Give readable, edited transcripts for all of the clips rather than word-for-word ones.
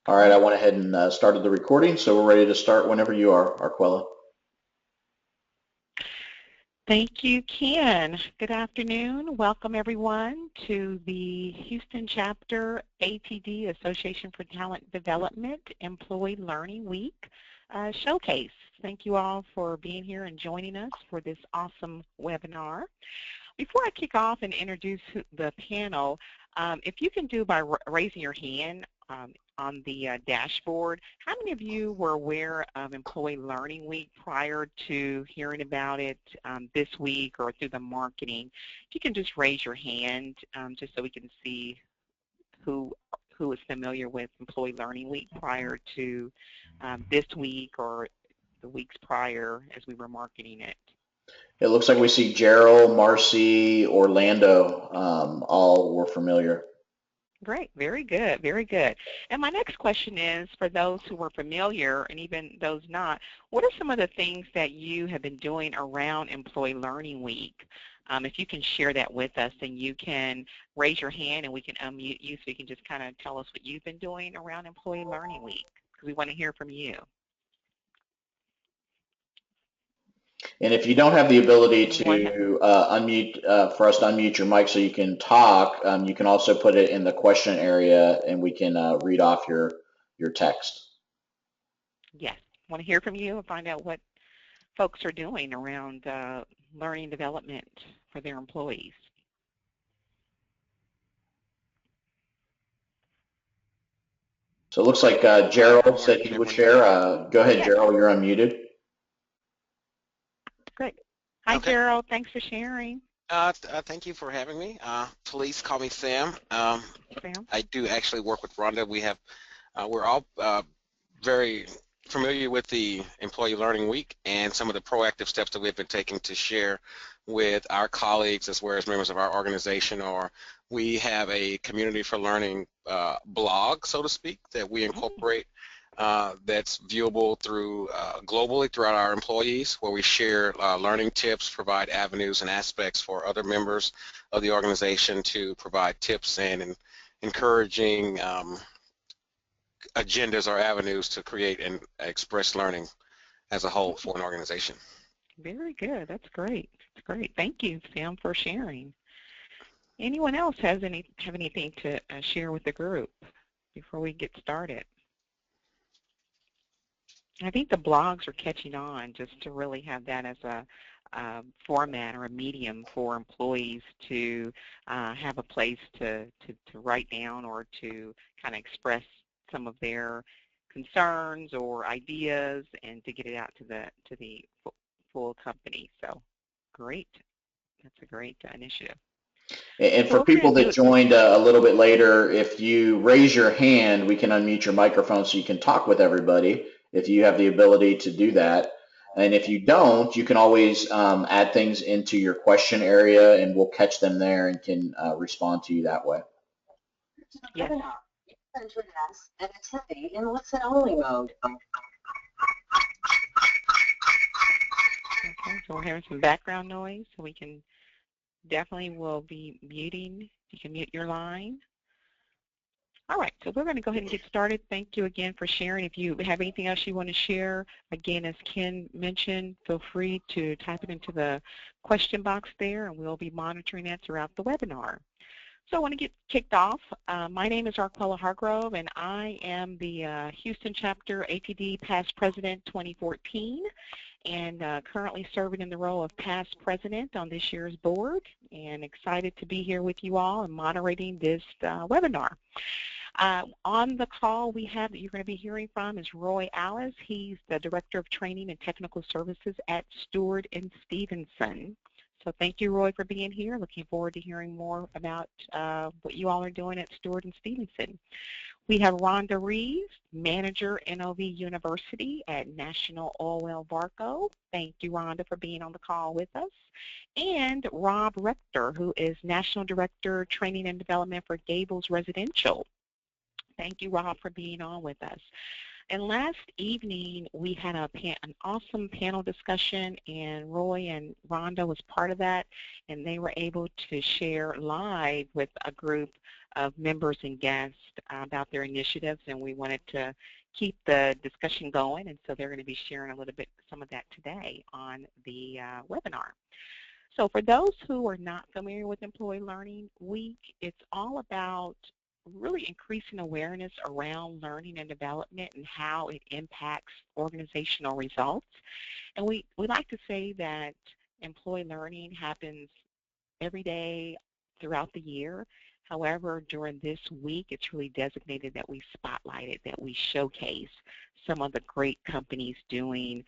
All right, I went ahead and started the recording, so we're ready to start whenever you are, Arquella. Thank you, Ken. Good afternoon. Welcome, everyone, to the Houston Chapter ATD, Association for Talent Development Employee Learning Week showcase. Thank you all for being here and joining us for this awesome webinar. Before I kick off and introduce the panel, if you can do by raising your hand on the dashboard, how many of you were aware of Employee Learning Week prior to hearing about it this week or through the marketing? If you can just raise your hand just so we can see who is familiar with Employee Learning Week prior to this week or the weeks prior as we were marketing it. It looks like we see Gerald, Marcy, Orlando, all were familiar. Great, very good, very good. And my next question is, for those who were familiar and even those not, what are some of the things that you have been doing around Employee Learning Week? If you can share that with us, then you can raise your hand and we can unmute you so you can just kind of tell us what you've been doing around Employee Learning Week, because we want to hear from you. And if you don't have the ability to unmute, for us to unmute your mic so you can talk, you can also put it in the question area and we can read off your text. Yes, want to hear from you and find out what folks are doing around learning development for their employees. So it looks like Gerald said he would share. Go ahead, Yes. Gerald, you're unmuted. Great. Hi, Okay. Gerald. Thanks for sharing. Thank you for having me. Please call me Sam. Sam? I do actually work with Rhonda. We're all very familiar with the Employee Learning Week and some of the proactive steps that we've been taking to share with our colleagues as well as members of our organization. Or we have a Community for Learning blog, so to speak, that we incorporate. That's viewable through globally throughout our employees, where we share learning tips, provide avenues and aspects for other members of the organization to provide tips and encouraging agendas or avenues to create and express learning as a whole for an organization. Very good. That's great. That's great. Thank you, Sam, for sharing. Anyone else have anything to share with the group before we get started? I think the blogs are catching on, just to really have that as a format or a medium for employees to have a place to write down or to kind of express some of their concerns or ideas and to get it out to the full company. So great. That's a great initiative. And for people that joined a little bit later, if you raise your hand, we can unmute your microphone so you can talk with everybody if you have the ability to do that. And if you don't, you can always add things into your question area and we'll catch them there and can respond to you that way. Yes. And attending in listen-only mode. Okay, so we're having some background noise, so we can definitely will be muting. You can mute your line. All right, so we're going to go ahead and get started. Thank you again for sharing. If you have anything else you want to share, again, as Ken mentioned, feel free to type it into the question box there, and we'll be monitoring that throughout the webinar. So I want to get kicked off. My name is Arquella Hargrove, and I am the Houston Chapter ATD Past President 2014, and currently serving in the role of Past President on this year's board, and excited to be here with you all and moderating this webinar. On the call we have that you're going to be hearing from is Roy Allice. He's the Director of Training and Technical Services at Stewart and Stevenson. So thank you, Roy, for being here. Looking forward to hearing more about what you all are doing at Stewart and Stevenson. We have Rhonda Reeves, Manager, NOV University at National Oilwell Varco. Thank you, Rhonda, for being on the call with us. And Rob Rector, who is National Director, Training and Development for Gables Residential. Thank you, Rob, for being on with us. And last evening, we had an awesome panel discussion, and Roy and Rhonda was part of that, and they were able to share live with a group of members and guests about their initiatives, and we wanted to keep the discussion going, and so they're going to be sharing a little bit some of that today on the webinar. So for those who are not familiar with Employee Learning Week, it's all about really increasing awareness around learning and development and how it impacts organizational results. And we like to say that employee learning happens every day throughout the year. However, during this week, it's really designated that we spotlight it, that we showcase some of the great companies doing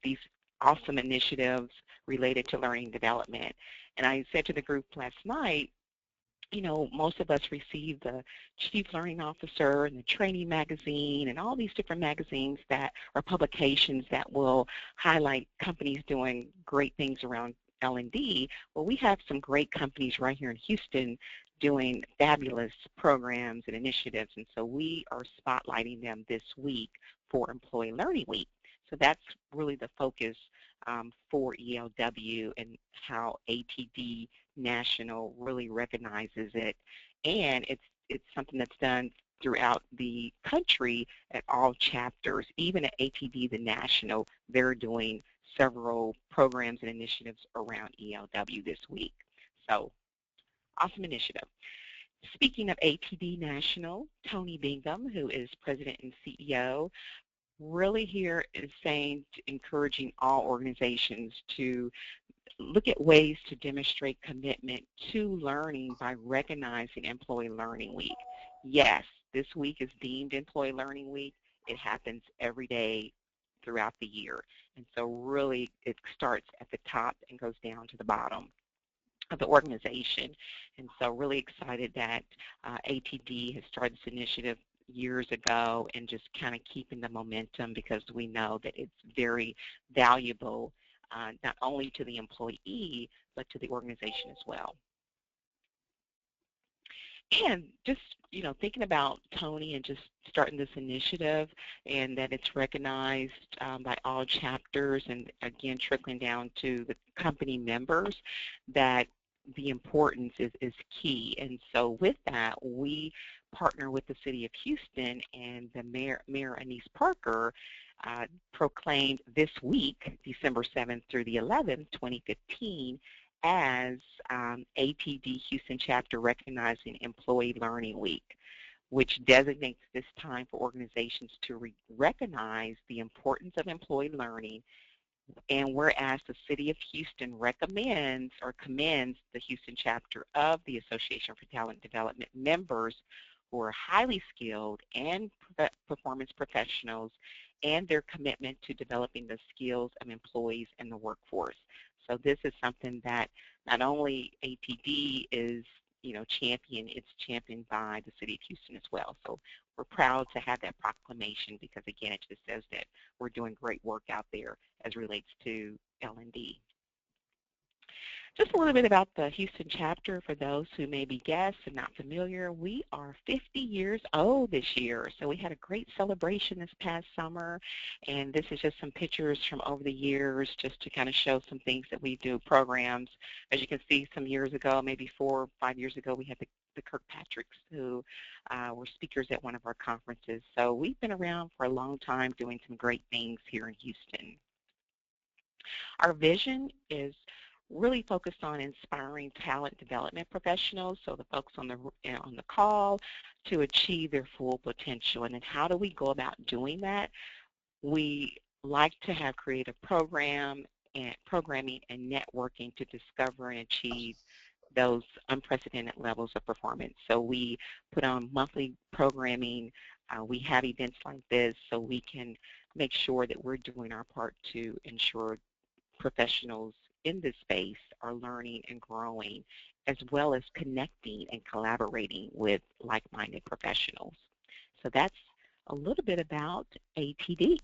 these awesome initiatives related to learning and development. And I said to the group last night, you know, most of us receive the Chief Learning Officer and the Training Magazine and all these different magazines that are publications that will highlight companies doing great things around L&D. Well, we have some great companies right here in Houston doing fabulous programs and initiatives, and so we are spotlighting them this week for Employee Learning Week. So that's really the focus for ELW and how ATD National really recognizes it, and it's something that's done throughout the country at all chapters. Even at ATD the National, they're doing several programs and initiatives around ELW this week. So awesome initiative. Speaking of ATD National, Tony Bingham, who is President and CEO, really here is saying, encouraging all organizations to look at ways to demonstrate commitment to learning by recognizing Employee Learning Week. Yes, this week is deemed Employee Learning Week. It happens every day throughout the year. And so really it starts at the top and goes down to the bottom of the organization. And so really excited that ATD has started this initiative years ago and just kind of keeping the momentum, because we know that it's very valuable not only to the employee but to the organization as well. And just, you know, thinking about Tony and just starting this initiative and that it's recognized by all chapters, and again trickling down to the company members, that the importance is key. And so with that, we partner with the City of Houston, and the Mayor Anise Parker proclaimed this week, December 7th through the 11th, 2015, as ATD Houston Chapter recognizing Employee Learning Week, which designates this time for organizations to recognize the importance of employee learning. And whereas the City of Houston recommends or commends the Houston chapter of the Association for Talent Development members who are highly skilled and performance professionals, and their commitment to developing the skills of employees in the workforce. So this is something that not only ATD is, you know, it's championed by the City of Houston as well. So we're proud to have that proclamation, because again, it just says that we're doing great work out there as relates to L&D. Just a little bit about the Houston chapter for those who may be guests and not familiar. We are 50 years old this year, so we had a great celebration this past summer, and this is just some pictures from over the years just to kind of show some things that we do, programs. As you can see, some years ago, maybe 4 or 5 years ago, we had the Kirkpatricks who were speakers at one of our conferences. So we've been around for a long time doing some great things here in Houston. Our vision is really focused on inspiring talent development professionals, so the folks on the call, to achieve their full potential. And then how do we go about doing that? We like to have creative programming and networking to discover and achieve those unprecedented levels of performance. So we put on monthly programming. We have events like this so we can make sure that we're doing our part to ensure professionals in this space are learning and growing, as well as connecting and collaborating with like-minded professionals. So that's a little bit about ATD.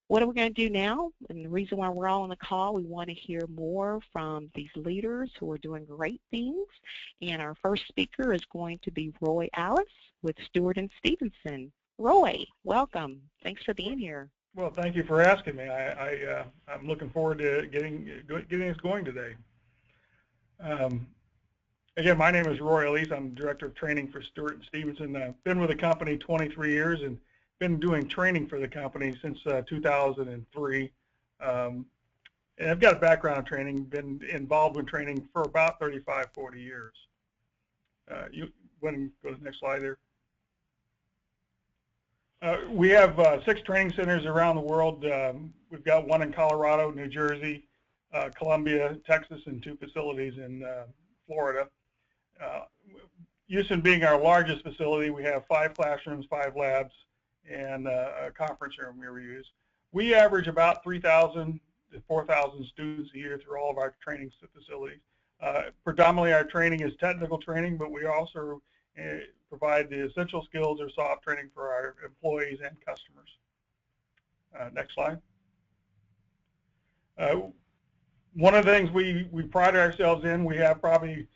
What are we going to do now? And the reason why we're all on the call, we want to hear more from these leaders who are doing great things. And our first speaker is going to be Roy Allice with Stewart and Stevenson. Roy, welcome. Thanks for being here. Well, thank you for asking me. I'm looking forward to getting us going today. Again, my name is Roy Allice. I'm Director of Training for Stewart and Stevenson. I've been with the company 23 years and been doing training for the company since 2003. And I've got a background in training, been involved in training for about 35, 40 years. You want to go to the next slide there? We have 6 training centers around the world. We've got one in Colorado, New Jersey, Columbia, Texas, and 2 facilities in Florida. Houston being our largest facility, we have 5 classrooms, 5 labs, and a conference room we use. We average about 3,000 to 4,000 students a year through all of our training facilities. Predominantly our training is technical training, but we also provide the essential skills or soft training for our employees and customers. Next slide. One of the things we pride ourselves in, we have probably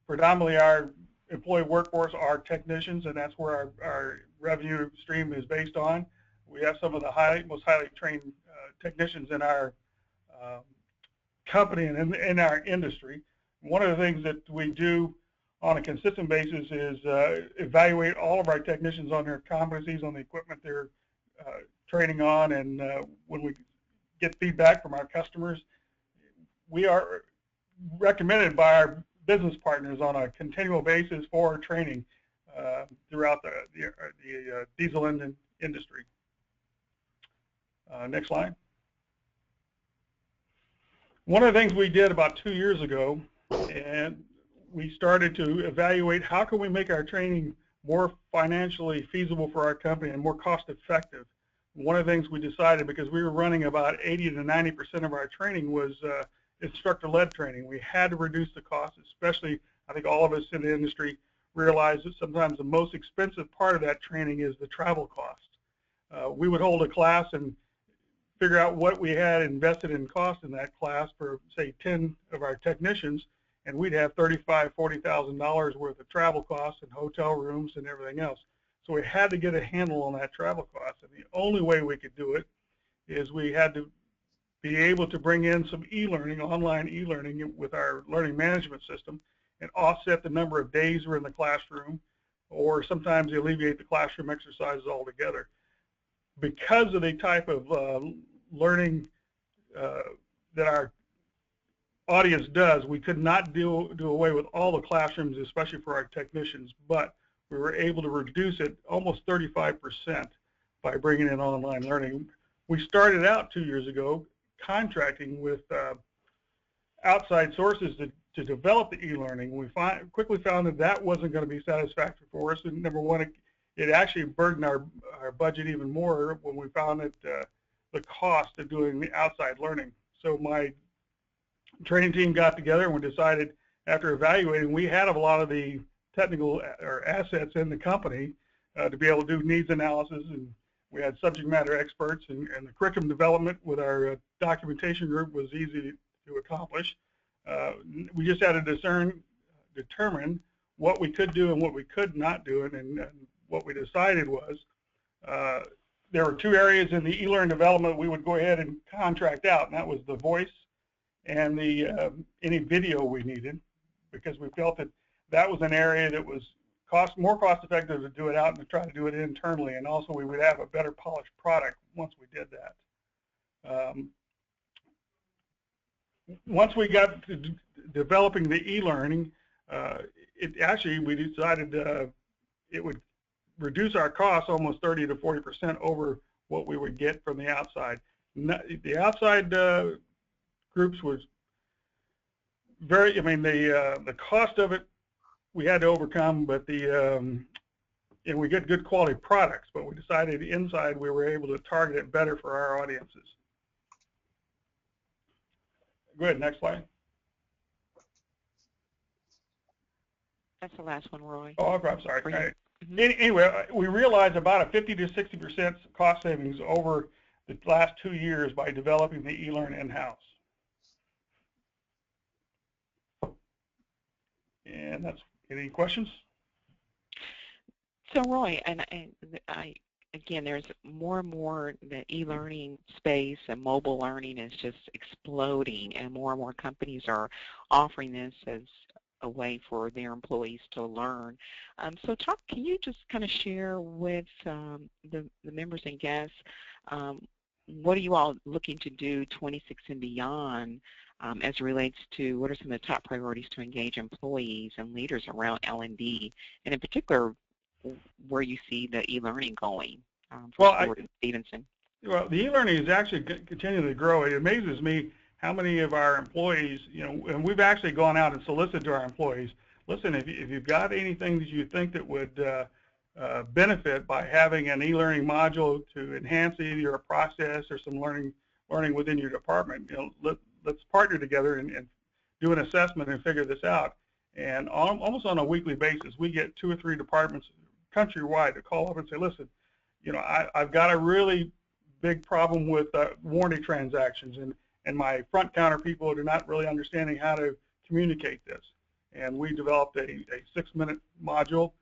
predominantly our employee workforce are technicians, and that's where our revenue stream is based on. We have some of the most highly trained technicians in our company and in our industry. One of the things that we do on a consistent basis is evaluate all of our technicians on their competencies on the equipment they're training on, and when we get feedback from our customers, we are recommended by our business partners on a continual basis for training throughout the diesel engine industry. Next slide. One of the things we did about 2 years ago, and we started to evaluate how can we make our training more financially feasible for our company and more cost effective. One of the things we decided, because we were running about 80 to 90% of our training was instructor-led training. We had to reduce the cost, especially I think all of us in the industry realize that sometimes the most expensive part of that training is the travel cost. We would hold a class and figure out what we had invested in cost in that class for, say, 10 of our technicians, and we'd have $35,000, $40,000 worth of travel costs and hotel rooms and everything else. So we had to get a handle on that travel cost, and the only way we could do it is we had to be able to bring in some e-learning, online e-learning with our learning management system and offset the number of days we're in the classroom, or sometimes alleviate the classroom exercises altogether. Because of the type of learning that our audience does, we could not do away with all the classrooms, especially for our technicians, but we were able to reduce it almost 35% by bringing in online learning. We started out 2 years ago contracting with outside sources to develop the e-learning. We quickly found that that wasn't going to be satisfactory for us, and number one, it actually burdened our budget even more when we found that the cost of doing the outside learning. So my training team got together and we decided, after evaluating, we had a lot of the technical or assets in the company to be able to do needs analysis, and we had subject matter experts, and the curriculum development with our documentation group was easy to accomplish. We just had to determine what we could do and what we could not do, and what we decided was there were 2 areas in the e-learn development we would go ahead and contract out, and that was the voice and the any video we needed, because we felt that that was an area that was more cost effective to do it out and to try to do it internally, and also we would have a better polished product once we did that. Once we got to developing the e-learning, we decided it would reduce our costs almost 30 to 40% over what we would get from the outside. The outside groups was very, the cost of it we had to overcome, but and we get good quality products, but we decided inside we were able to target it better for our audiences. Go ahead, next slide. That's the last one, Roy. Oh, I'm sorry. Right. Anyway, we realized about a 50 to 60% cost savings over the last 2 years by developing the e-learn in-house. And that's, any questions? So Roy, and again, there's more and more the e-learning space and mobile learning is just exploding, and more companies are offering this as a way for their employees to learn. So can you just kind of share with the members and guests, what are you all looking to do 26 and beyond as it relates to what are some of the top priorities to engage employees and leaders around L&D, and in particular, where you see the e-learning going for Stewart and Stevenson? Well, the e-learning is actually continuing to grow. It amazes me how many of our employees, and we've actually gone out and solicited to our employees, listen, if you've got anything that you think that would benefit by having an e-learning module to enhance either a process or some learning within your department, let's partner together and do an assessment and figure this out. And almost on a weekly basis, we get 2 or 3 departments countrywide to call up and say, listen, I've got a really big problem with warranty transactions, and my front counter people are not really understanding how to communicate this. And we developed a 6-minute module,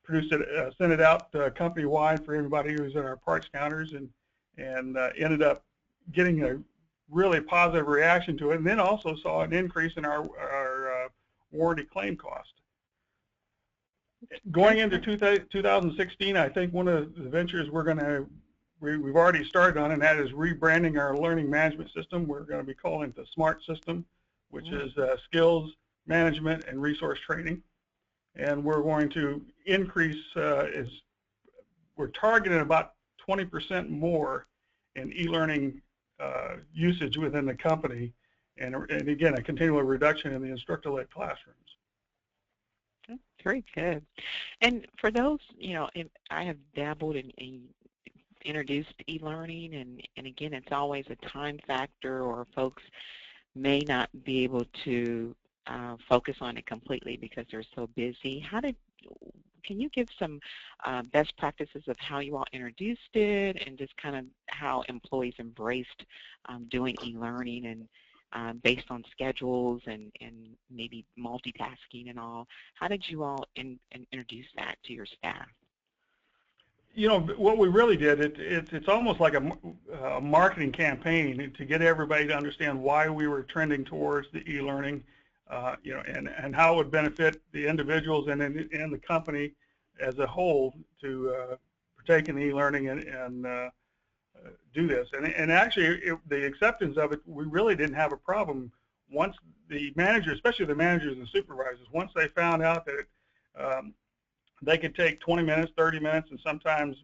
produced it, sent it out company-wide for everybody who's in our parts counters, and ended up getting a really positive reaction to it, and then also saw an increase in our warranty claim cost. Going into 2016, I think one of the ventures we've already started on, and that is rebranding our learning management system. We're going to be calling it the SMART system, which is skills management and resource training. And we're going to increase, we're targeting about 20% more in e-learning usage within the company, and again, a continual reduction in the instructor-led classrooms. Very good. And for those, I have dabbled in introduced e-learning, and again, it's always a time factor, or folks may not be able to focus on it completely because they're so busy. Can you give some best practices of how you all introduced it, and just kind of how employees embraced doing e-learning, and based on schedules and maybe multitasking and all? How did you all introduce that to your staff? What we really did, it's almost like a marketing campaign to get everybody to understand why we were trending towards the e-learning, and how it would benefit the individuals and the company as a whole to partake in e-learning and do this. And actually, the acceptance of it, we really didn't have a problem. Once the managers, especially the managers and supervisors, once they found out that they could take 20 minutes, 30 minutes, and sometimes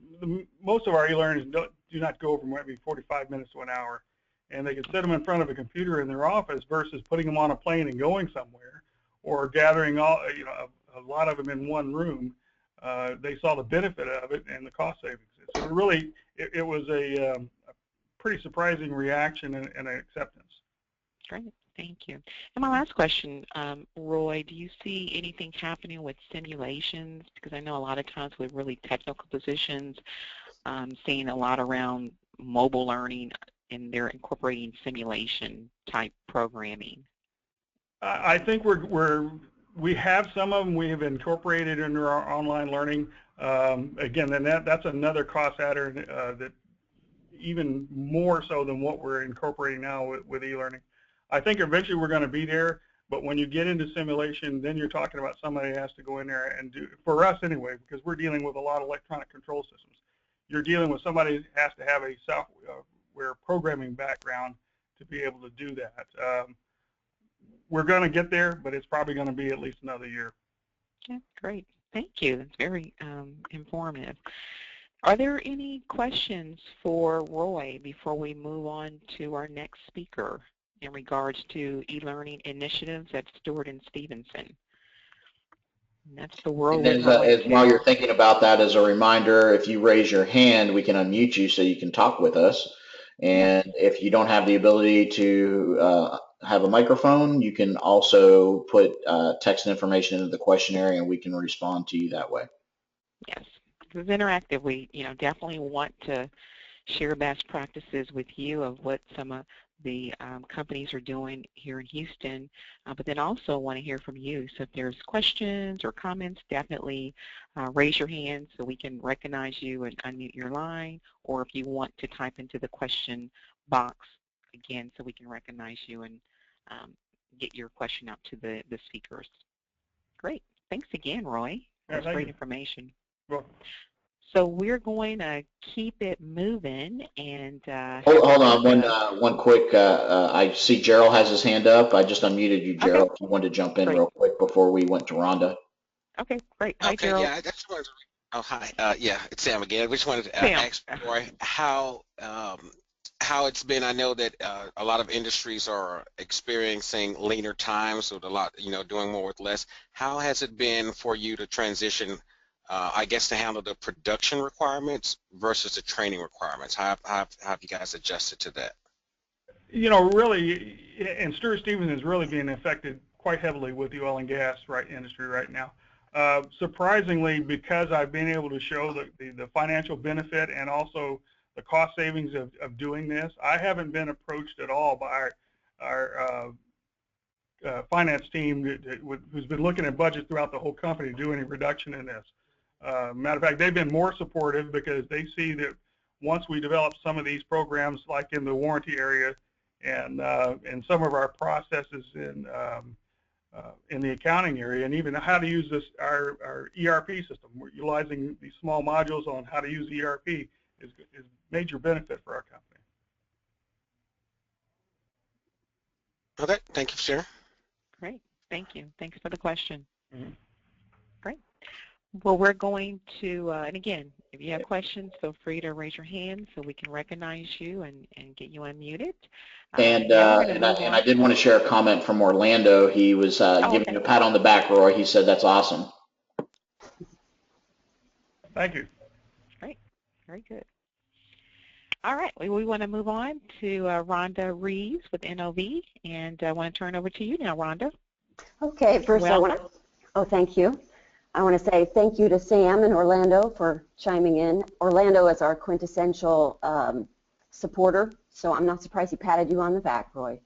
most of our e-learnings do not go over maybe 45 minutes to an hour. And they could sit them in front of a computer in their office versus putting them on a plane and going somewhere, or gathering a lot of them in one room. They saw the benefit of it and the cost savings. So really, it was a pretty surprising reaction and an acceptance. Great, thank you. And my last question, Roy, do you see anything happening with simulations? Because I know a lot of times with really technical positions, seeing a lot around mobile learning, and they're incorporating simulation type programming. I think we have some of them we have incorporated into our online learning. Again, then that's another cost adder that even more so than what we're incorporating now with e-learning. I think eventually we're going to be there, but when you get into simulation, then you're talking about somebody has to go in there and do, for us anyway, because we're dealing with a lot of electronic control systems. You're dealing with somebody who has to have a software programming background to be able to do that. We're going to get there, but it's probably going to be at least another year. Yeah, great. Thank you. It's very informative. Are there any questions for Roy before we move on to our next speaker in regards to e-learning initiatives at Stewart and Stevenson? And that's the world. While you're thinking about that, as a reminder, if you raise your hand, we can unmute you so you can talk with us. And if you don't have the ability to have a microphone, you can also put text information into the questionnaire, and we can respond to you that way. Yes, it's interactive. We definitely want to share best practices with you of what some of the companies are doing here in Houston, but then also want to hear from you. So if there's questions or comments, definitely raise your hand so we can recognize you and unmute your line, or if you want to type into the question box again so we can recognize you and get your question out to the speakers. Great. Thanks again, Roy. Yeah, That's great information. Well, So we're going to keep it moving and Hold on, one quick. I see Gerald has his hand up. I just unmuted you, Gerald. Okay. If you wanted to jump in Great. real quick before we went to Rhonda. Okay, great. Hi, Okay, Gerald. yeah, I just wanted to. Oh, hi. Yeah, it's Sam again. We just wanted to Sam. ask Roy how it's been. I know that a lot of industries are experiencing leaner times with a lot, doing more with less. How has it been for you to transition, I guess, to handle the production requirements versus the training requirements? How have you guys adjusted to that? Really, and Stewart Stevenson is really being affected quite heavily with the oil and gas industry right now. Surprisingly, because I've been able to show the financial benefit and also the cost savings of doing this, I haven't been approached at all by our finance team who's been looking at budgets throughout the whole company to do any reduction in this. Matter of fact, they've been more supportive because they see that once we develop some of these programs, like in the warranty area and some of our processes in the accounting area, and even how to use our ERP system. We're utilizing these small modules on how to use ERP is major benefit for our company. Okay, thank you for sharing. Great. Thank you. Thanks for the question. Mm-hmm. Great. Well, we're going to, and again, if you have questions, feel free to raise your hand so we can recognize you and get you unmuted. And I did want to share a comment from Orlando. He was giving you a pat on the back, Roy. He said that's awesome. Thank you. Great. Very good. All right. We want to move on to Rhonda Reeves with NOV, and I want to turn over to you now, Rhonda. Okay. First, I want to, thank you. I want to say thank you to Sam and Orlando for chiming in. Orlando is our quintessential supporter, so I'm not surprised he patted you on the back, Roy.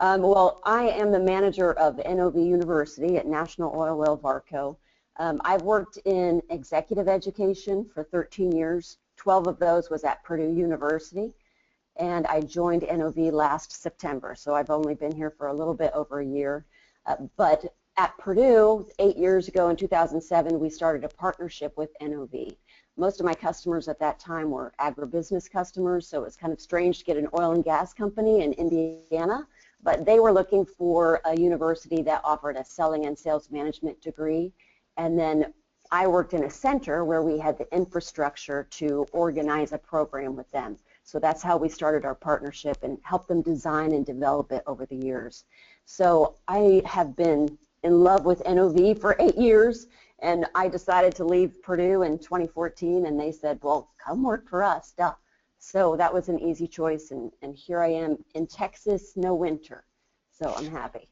Well, I am the manager of NOV University at National Oilwell Varco. I've worked in executive education for 13 years. 12 of those was at Purdue University, and I joined NOV last September, so I've only been here for a little bit over a year. But at Purdue, 8 years ago in 2007, we started a partnership with NOV. Most of my customers at that time were agribusiness customers, so it was kind of strange to get an oil and gas company in Indiana, but they were looking for a university that offered a selling and sales management degree. And then I worked in a center where we had the infrastructure to organize a program with them. So that's how we started our partnership and helped them design and develop it over the years. So I have been in love with NOV for 8 years, and I decided to leave Purdue in 2014, and they said, well, come work for us, duh. So that was an easy choice, and here I am in Texas, no winter. So I'm happy.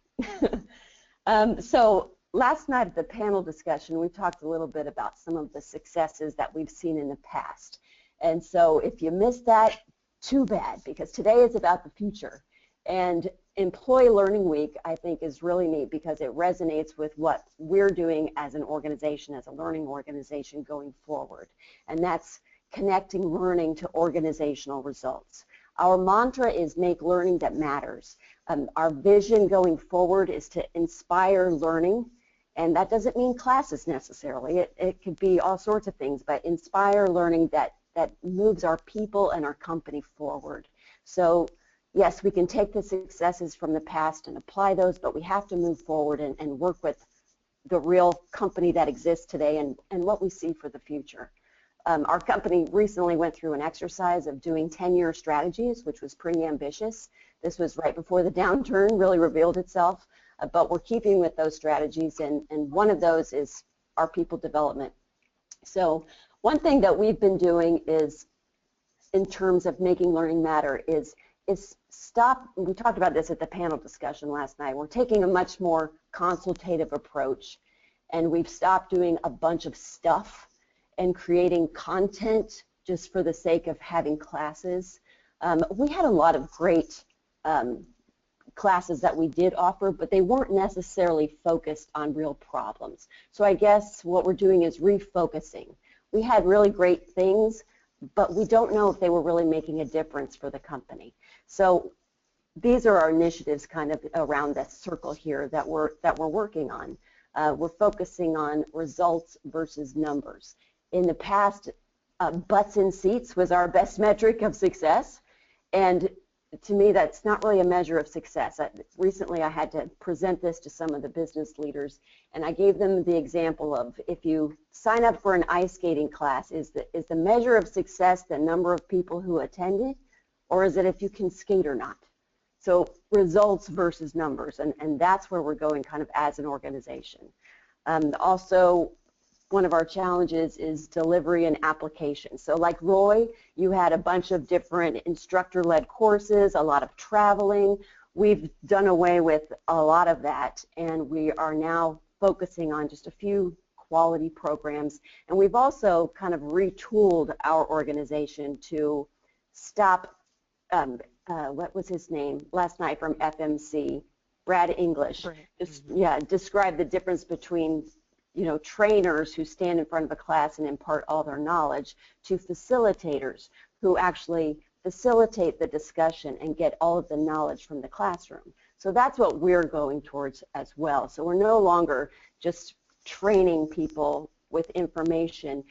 So last night at the panel discussion, we talked a little bit about some of the successes that we've seen in the past. And so if you missed that, too bad, because today is about the future. And Employee Learning Week, I think, is really neat because it resonates with what we're doing as an organization, as a learning organization going forward. And that's connecting learning to organizational results. Our mantra is make learning that matters. Our vision going forward is to inspire learning, and that doesn't mean classes necessarily. It could be all sorts of things, but inspire learning that moves our people and our company forward. So yes, we can take the successes from the past and apply those, but we have to move forward and work with the real company that exists today and what we see for the future. Our company recently went through an exercise of doing 10-year strategies, which was pretty ambitious. This was right before the downturn really revealed itself, but we're keeping with those strategies, and one of those is our people development. So one thing that we've been doing is, in terms of making learning matter, is stop, we talked about this at the panel discussion last night, we're taking a much more consultative approach, and we've stopped doing a bunch of stuff and creating content just for the sake of having classes. We had a lot of great classes that we did offer, but they weren't necessarily focused on real problems. So I guess what we're doing is refocusing. We had really great things, but we don't know if they were really making a difference for the company. So these are our initiatives kind of around this circle here that we're working on. We're focusing on results versus numbers. In the past, butts in seats was our best metric of success, and to me that's not really a measure of success. Recently I had to present this to some of the business leaders, and I gave them the example of, if you sign up for an ice skating class, is the measure of success the number of people who attended, or is it if you can skate or not? So results versus numbers, and that's where we're going kind of as an organization. Also, one of our challenges is delivery and application. So like Roy, you had a bunch of different instructor-led courses, a lot of traveling. We've done away with a lot of that, and we are now focusing on just a few quality programs. And we've also kind of retooled our organization to stop, what was his name last night from FMC, Brad English, describe the difference between trainers who stand in front of a class and impart all their knowledge to facilitators who actually facilitate the discussion and get all of the knowledge from the classroom. So that's what we're going towards as well. So we're no longer just training people with information.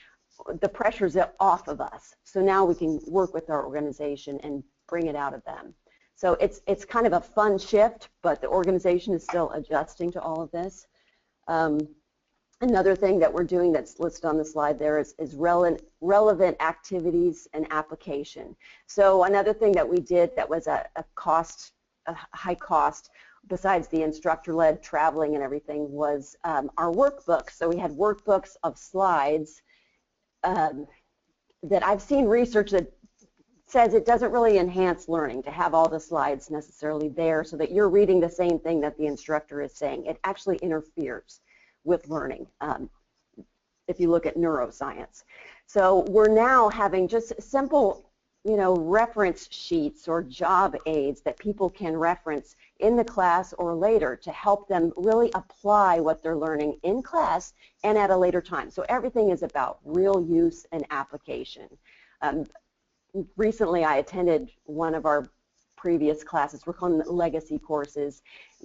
The pressure's off of us. So now we can work with our organization and bring it out of them. So it's kind of a fun shift, but the organization is still adjusting to all of this. Another thing that we're doing that's listed on the slide there is relevant activities and application. So another thing that we did that was a high cost, besides the instructor-led traveling and everything, was our workbooks. So we had workbooks of slides that I've seen research that says it doesn't really enhance learning to have all the slides necessarily there so that you're reading the same thing that the instructor is saying. It actually interferes with learning, if you look at neuroscience. So we're now having just simple, reference sheets or job aids that people can reference in the class or later to help them really apply what they're learning in class and at a later time. So everything is about real use and application. Recently I attended one of our previous classes, we're calling them legacy courses,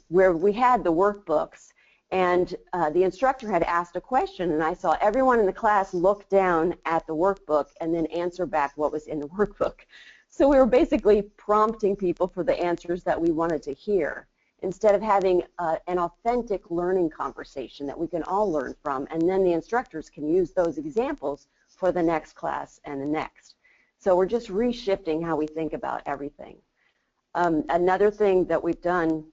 where we had the workbooks. And the instructor had asked a question, and I saw everyone in the class look down at the workbook and then answer back what was in the workbook. So we were basically prompting people for the answers that we wanted to hear, instead of having an authentic learning conversation that we can all learn from, and then the instructors can use those examples for the next class and the next. So we're just reshifting how we think about everything. Another thing that we've done,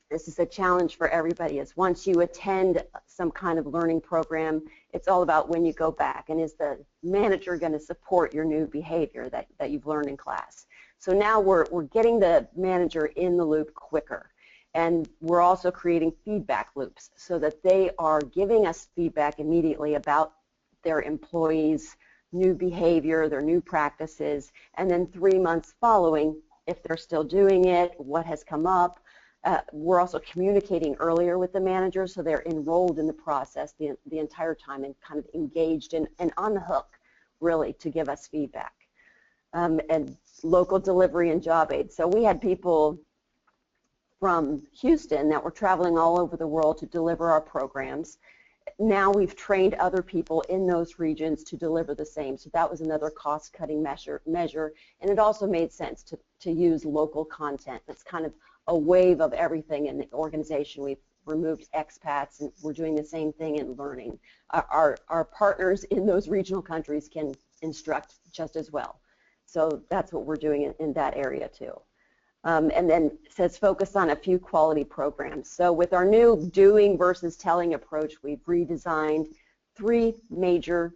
this is a challenge for everybody, is once you attend some kind of learning program, it's all about when you go back, and is the manager going to support your new behavior that you've learned in class. So now we're getting the manager in the loop quicker, and we're also creating feedback loops so that they are giving us feedback immediately about their employees' new behavior, their new practices, and then 3 months following, if they're still doing it, what has come up. We're also communicating earlier with the manager, so they're enrolled in the process the entire time and kind of engaged and on the hook, really, to give us feedback. And local delivery and job aid. So we had people from Houston that were traveling all over the world to deliver our programs. Now we've trained other people in those regions to deliver the same. So that was another cost-cutting measure, and it also made sense to use local content. That's kind of a wave of everything in the organization. We've removed expats, and we're doing the same thing in learning. Our partners in those regional countries can instruct just as well. So that's what we're doing in that area too. And then it says focus on a few quality programs. So with our new doing versus telling approach, we've redesigned 3 major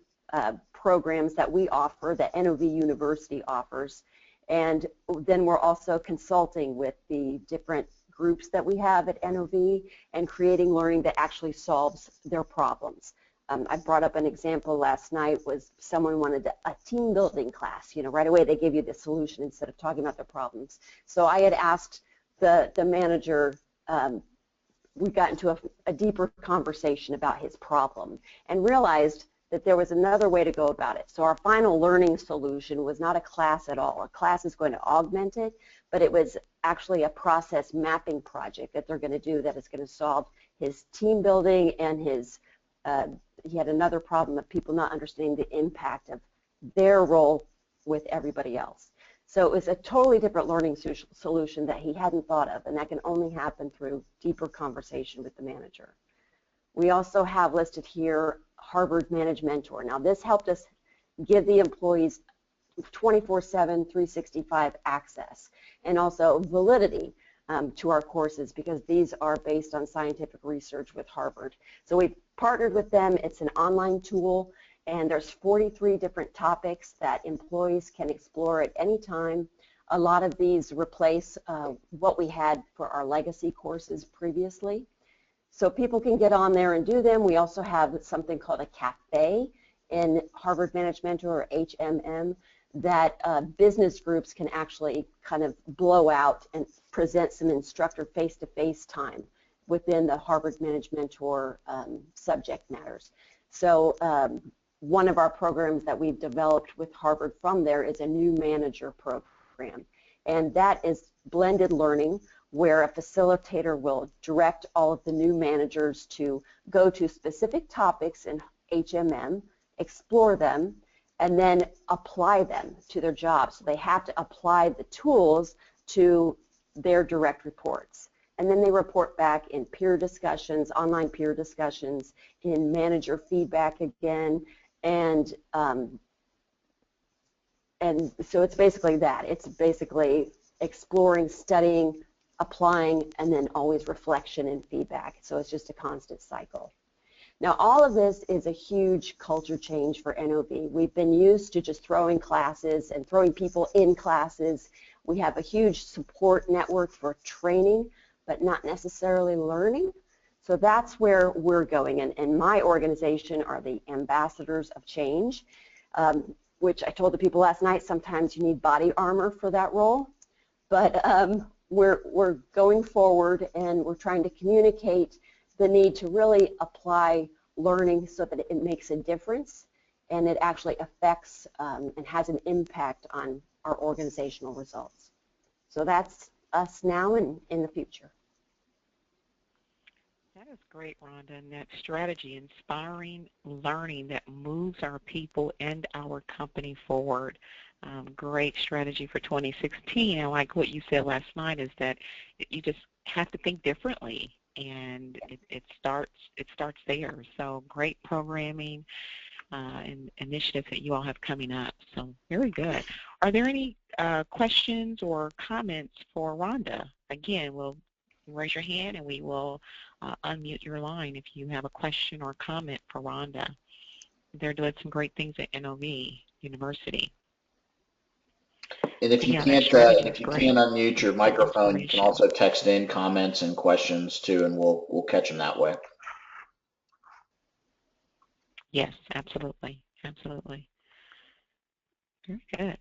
programs that we offer, that NOV University offers. And then we're also consulting with the different groups that we have at NOV and creating learning that actually solves their problems. I brought up an example last night, was someone wanted a team building class. Right away they gave you the solution instead of talking about their problems. So I had asked the manager, we got into a deeper conversation about his problem and realized that there was another way to go about it. So our final learning solution was not a class at all. A class is going to augment it, but it was actually a process mapping project that they're going to do that is going to solve his team building and his, he had another problem of people not understanding the impact of their role with everybody else. So it was a totally different learning solution that he hadn't thought of, and that can only happen through deeper conversation with the manager. We also have listed here Harvard Manage Mentor. Now this helped us give the employees 24/7, 365 access, and also validity to our courses, because these are based on scientific research with Harvard. So we partnered with them. It's an online tool, and there's 43 different topics that employees can explore at any time. A lot of these replace what we had for our legacy courses previously. So people can get on there and do them. We also have something called a cafe in Harvard Manage Mentor, or HMM, that business groups can actually kind of blow out and present some instructor face-to-face time within the Harvard Manage Mentor subject matters. So one of our programs that we've developed with Harvard from there is a new manager program, and that is blended learning, where a facilitator will direct all of the new managers to go to specific topics in HMM, explore them, and then apply them to their jobs. So they have to apply the tools to their direct reports. And then they report back in peer discussions, online peer discussions, in manager feedback again, and so it's basically that. It's basically exploring, studying, applying, and then always reflection and feedback. So it's just a constant cycle. Now, all of this is a huge culture change for NOV. We've been used to just throwing classes and throwing people in classes. We have a huge support network for training, but not necessarily learning. So that's where we're going. And my organization are the ambassadors of change, which I told the people last night, sometimes you need body armor for that role. But we're going forward, and we're trying to communicate the need to really apply learning so that it makes a difference and it actually affects and has an impact on our organizational results. So that's us now and in the future. That is great, Rhonda, and that strategy, inspiring learning that moves our people and our company forward. Great strategy for 2016. I like what you said last night, is that you just have to think differently, and it starts there. So great programming and initiatives that you all have coming up. So very good. Are there any questions or comments for Rhonda? Again, we'll raise your hand and we will unmute your line if you have a question or comment for Rhonda. They're doing some great things at NOV University. And if you can't unmute your microphone, you can also text in comments and questions too, and we'll catch them that way. Yes, absolutely, absolutely. Very good.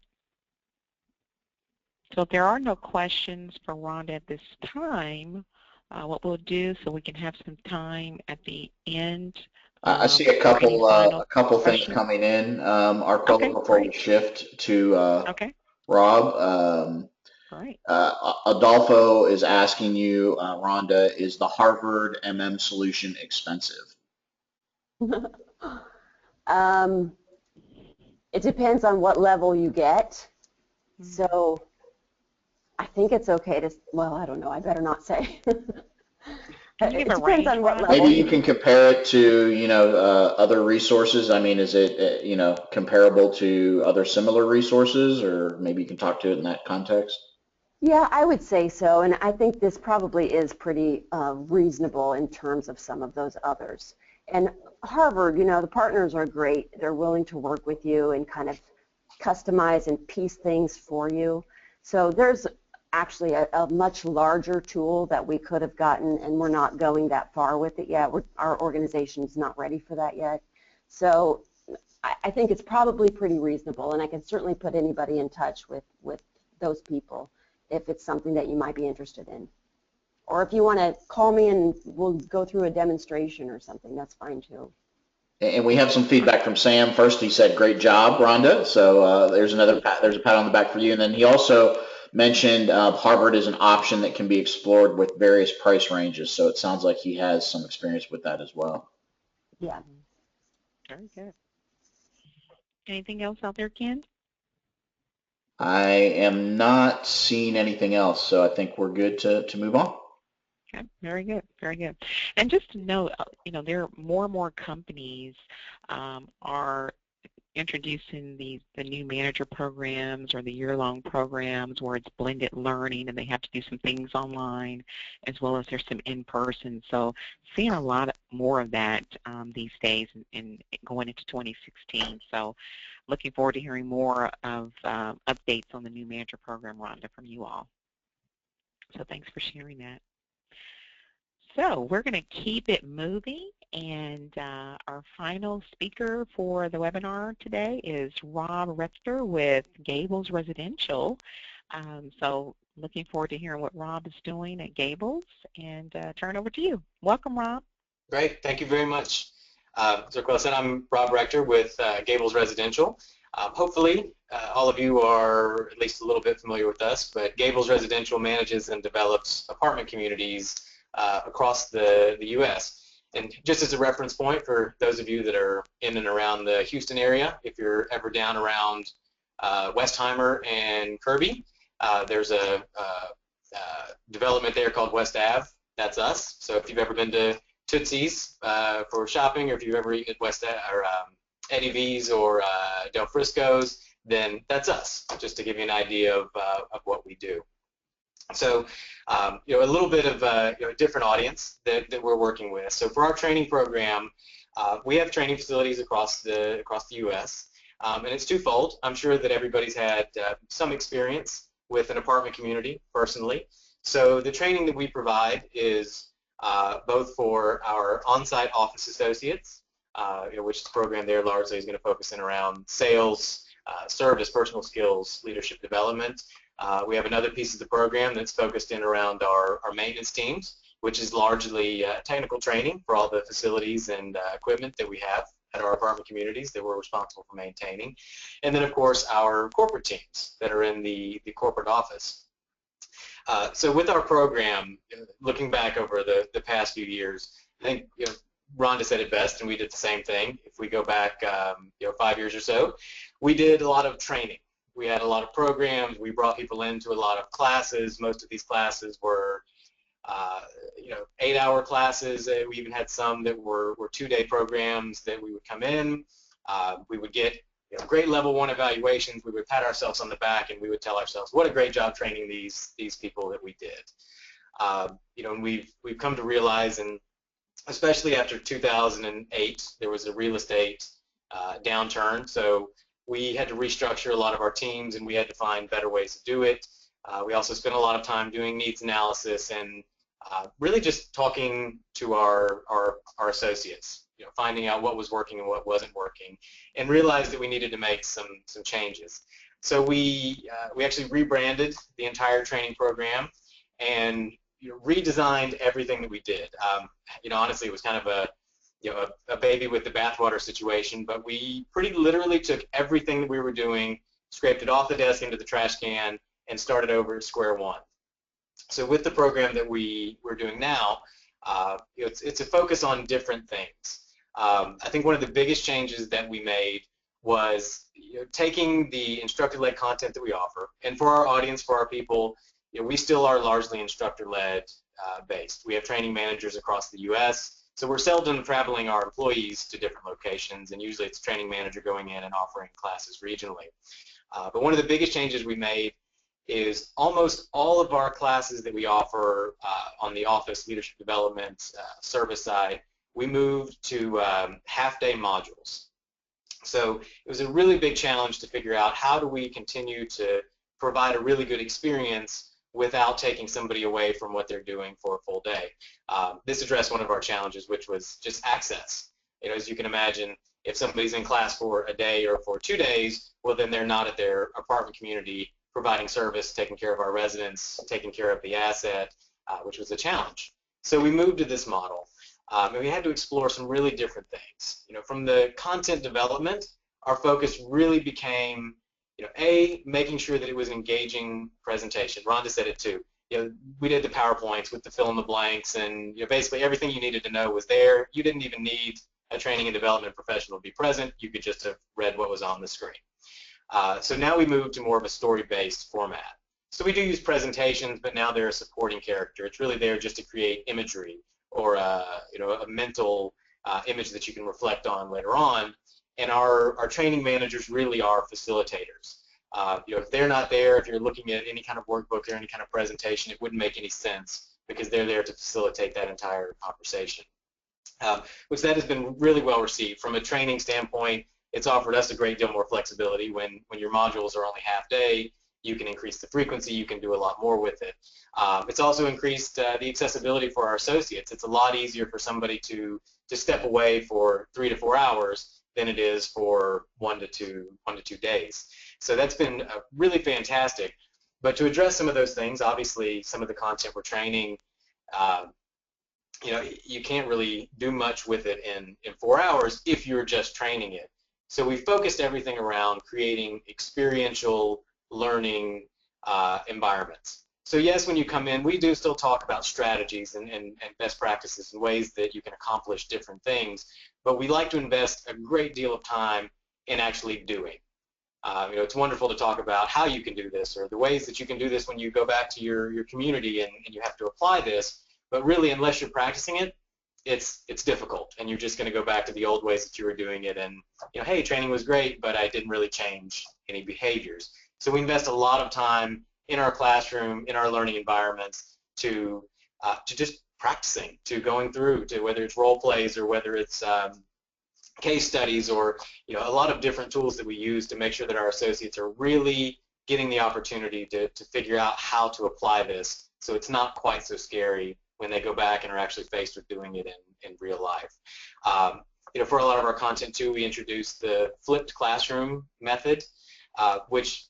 So if there are no questions for Rhonda at this time, what we'll do, so we can have some time at the end. I see a couple things coming in. Arquella, before we shift to Rob. Right. Adolfo is asking you, Rhonda, is the Harvard MM solution expensive? It depends on what level you get. So I think it's okay to, well, I don't know, I better not say. It depends on what level. Maybe you can compare it to, other resources. I mean, is it, comparable to other similar resources, or maybe you can talk to it in that context? Yeah, I would say so, and I think this probably is pretty reasonable in terms of some of those others. And Harvard, the partners are great. They're willing to work with you and kind of customize and piece things for you. So there's actually a much larger tool that we could have gotten, and we're not going that far with it yet. Our organization's not ready for that yet. So I think it's probably pretty reasonable, and I can certainly put anybody in touch with those people if it's something that you might be interested in. Or if you want to call me and we'll go through a demonstration or something, that's fine too. And we have some feedback from Sam. First, he said, "Great job, Rhonda." So there's a pat on the back for you. And then he also mentioned Harvard is an option that can be explored with various price ranges. So it sounds like he has some experience with that as well. Yeah. Very good. Anything else out there, Ken? I am not seeing anything else, so I think we're good to move on. Okay, very good, very good. And just to note, there are more and more companies are introducing the new manager programs or the year-long programs where it's blended learning and they have to do some things online as well as there's some in-person. So seeing a lot more of that these days and going into 2016. So looking forward to hearing more of updates on the new manager program, Rhonda, from you all. So thanks for sharing that. So we're going to keep it moving, and our final speaker for the webinar today is Rob Rector with Gables Residential. So looking forward to hearing what Rob is doing at Gables, and turn it over to you. Welcome, Rob. Great, thank you very much. So Arquella said, I'm Rob Rector with Gables Residential. Hopefully, all of you are at least a little bit familiar with us, but Gables Residential manages and develops apartment communities across the U.S. And just as a reference point for those of you that are in and around the Houston area, if you're ever down around Westheimer and Kirby, there's a development there called West Ave. That's us. So if you've ever been to Tootsie's for shopping, or if you've ever eaten at West or Eddie V's or Del Frisco's, then that's us, just to give you an idea of what we do. So, a little bit of a different audience that we're working with. So for our training program, we have training facilities across the U.S., and it's twofold. I'm sure that everybody's had some experience with an apartment community personally. So the training that we provide is both for our on-site office associates, which the program there largely is going to focus in around sales, service, personal skills, leadership development. We have another piece of the program that's focused in around our maintenance teams, which is largely technical training for all the facilities and equipment that we have at our apartment communities that we're responsible for maintaining. And then, of course, our corporate teams that are in the corporate office. So with our program, looking back over the past few years, I think Rhonda said it best, and we did the same thing. If we go back 5 years or so, we did a lot of training. We had a lot of programs. We brought people into a lot of classes. Most of these classes were 8-hour classes. We even had some that were 2-day programs that we would come in. We would get great level 1 evaluations. We would pat ourselves on the back, and we would tell ourselves what a great job training these people that we did. And we've come to realize, and especially after 2008, there was a real estate downturn. So we had to restructure a lot of our teams, and we had to find better ways to do it. We also spent a lot of time doing needs analysis and really just talking to our associates, finding out what was working and what wasn't working, and realized that we needed to make some changes. So we actually rebranded the entire training program and redesigned everything that we did. Honestly, it was kind of a baby with the bathwater situation, but we pretty literally took everything that we were doing, scraped it off the desk into the trash can, and started over at square one. So with the program that we're doing now, it's a focus on different things. I think one of the biggest changes that we made was taking the instructor-led content that we offer, and for our audience, for our people, we still are largely instructor-led based. We have training managers across the U.S., so we're seldom traveling our employees to different locations, and usually it's a training manager going in and offering classes regionally. But one of the biggest changes we made is almost all of our classes that we offer on the office leadership development service side, we moved to half-day modules. So it was a really big challenge to figure out how do we continue to provide a really good experience without taking somebody away from what they're doing for a full day. This addressed one of our challenges, which was just access. As you can imagine, if somebody's in class for a day or for 2 days, well, then they're not at their apartment community providing service, taking care of our residents, taking care of the asset, which was a challenge. So we moved to this model. And we had to explore some really different things. From the content development, our focus really became, making sure that it was engaging presentation. Rhonda said it too. We did the PowerPoints with the fill in the blanks, and basically everything you needed to know was there. You didn't even need a training and development professional to be present. You could just have read what was on the screen. So now we moved to more of a story-based format. So we do use presentations, but now they're a supporting character. It's really there just to create imagery or a mental image that you can reflect on later on. And our training managers really are facilitators. If they're not there, if you're looking at any kind of workbook or any kind of presentation, it wouldn't make any sense because they're there to facilitate that entire conversation. Which that has been really well received. From a training standpoint, it's offered us a great deal more flexibility. When your modules are only half day, you can increase the frequency, you can do a lot more with it. It's also increased the accessibility for our associates. It's a lot easier for somebody to step away for 3 to 4 hours than it is for 1 to 2 days. So that's been really fantastic. But to address some of those things, obviously some of the content we're training, you can't really do much with it in 4 hours if you're just training it. So we focused everything around creating experiential learning environments. So yes, when you come in, we do still talk about strategies and best practices and ways that you can accomplish different things, but we like to invest a great deal of time in actually doing. It's wonderful to talk about how you can do this or the ways that you can do this when you go back to your community and you have to apply this, but really unless you're practicing it, it's difficult, and you're just going to go back to the old ways that you were doing it, and hey, training was great, but I didn't really change any behaviors. So we invest a lot of time in our classroom, in our learning environments, to just practicing, to going through, to whether it's role plays or whether it's case studies or a lot of different tools that we use to make sure that our associates are really getting the opportunity to figure out how to apply this, so it's not quite so scary when they go back and are actually faced with doing it in real life. For a lot of our content too, we introduced the flipped classroom method, which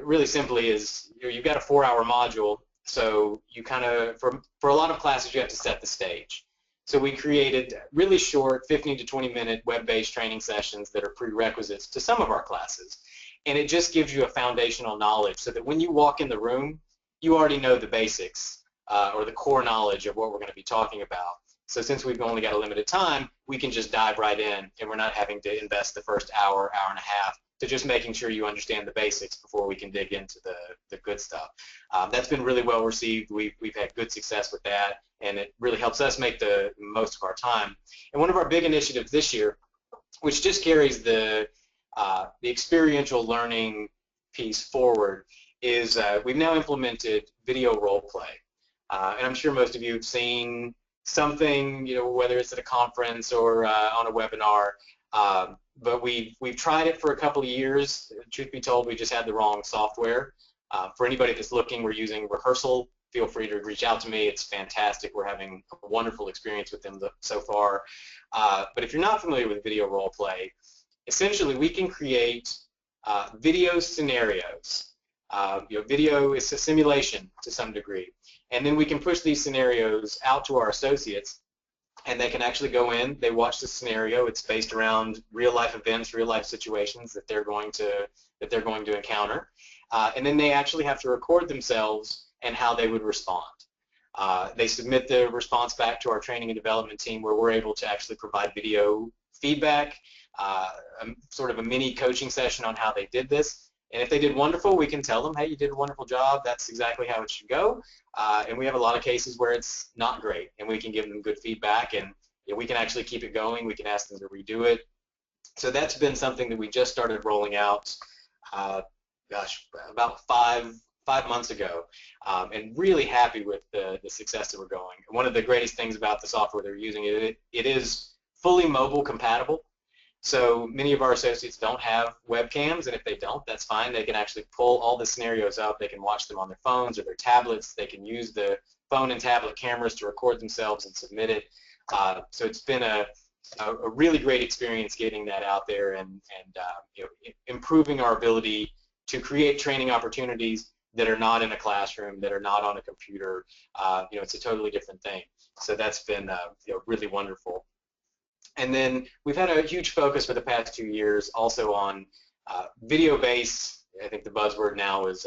really simply is you've got a 4-hour module, so you kind of, for a lot of classes, you have to set the stage. So we created really short 15 to 20 minute web-based training sessions that are prerequisites to some of our classes, and it just gives you a foundational knowledge so that when you walk in the room, you already know the basics. Or the core knowledge of what we're going to be talking about. So since we've only got a limited time, we can just dive right in, and we're not having to invest the first hour, hour and a half to just making sure you understand the basics before we can dig into the good stuff. That's been really well received. We've had good success with that, and it really helps us make the most of our time. And one of our big initiatives this year, which just carries the experiential learning piece forward, is we've now implemented video role play. And I'm sure most of you have seen something, whether it's at a conference or on a webinar, but we've tried it for a couple of years. Truth be told, we just had the wrong software. For anybody that's looking, we're using Rehearsal. Feel free to reach out to me. It's fantastic. We're having a wonderful experience with them so far. But if you're not familiar with video role play, essentially we can create video scenarios. Video is a simulation to some degree. And then we can push these scenarios out to our associates, and they can actually go in, they watch the scenario. It's based around real life events, real life situations that they're going to encounter. And then they actually have to record themselves and how they would respond. They submit the response back to our training and development team, where we're able to actually provide video feedback, sort of a mini coaching session on how they did this. And if they did wonderful, we can tell them, hey, you did a wonderful job. That's exactly how it should go. And we have a lot of cases where it's not great, and we can give them good feedback, and we can actually keep it going. We can ask them to redo it. So that's been something that we just started rolling out, about five months ago, and really happy with the success that we're going. One of the greatest things about the software they're using, it is fully mobile compatible. So many of our associates don't have webcams, and if they don't, that's fine. They can actually pull all the scenarios up. They can watch them on their phones or their tablets. They can use the phone and tablet cameras to record themselves and submit it. So it's been a really great experience getting that out there and improving our ability to create training opportunities that are not in a classroom, that are not on a computer. It's a totally different thing. So that's been really wonderful. And then we've had a huge focus for the past 2 years also on video-based, I think the buzzword now is